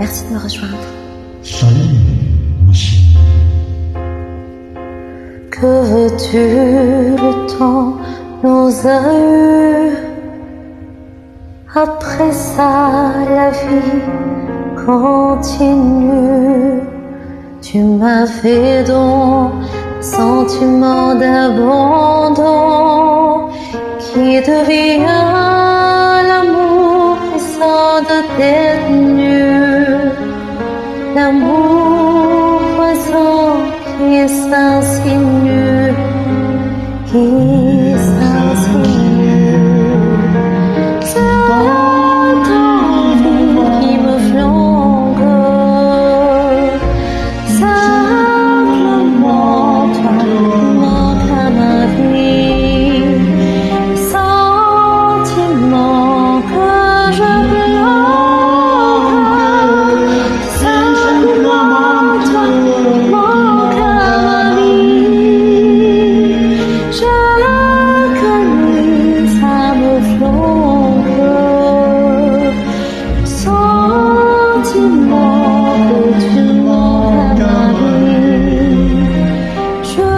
Merci de me rejoindre. Salut, Mouchi. Que veux-tu, le temps nous a eu. Après ça, la vie continue. Tu m'as fait donc sentiment d'abandon qui devient l'amour puissant de tes nues. L'amour poison qui s'insinue, qui s'insinue. Cette envie qui me flanque, simplement toi manques à ma vie. Sentiment que je bloque, simplement toi manques à ma vie. Je connais, ça me flanque, sentiment que tu manques à ma vie. Je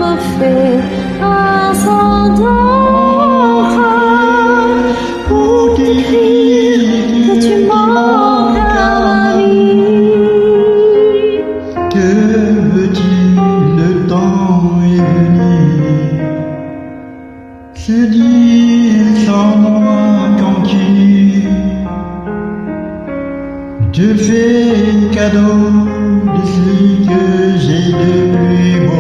me fais un s'endort pour t'écrire que tu manques à ma vie. Que veux-tu, le temps est venu. Se dire sans moi continue. Je te fais cadeau de ce que j'ai de plus beau.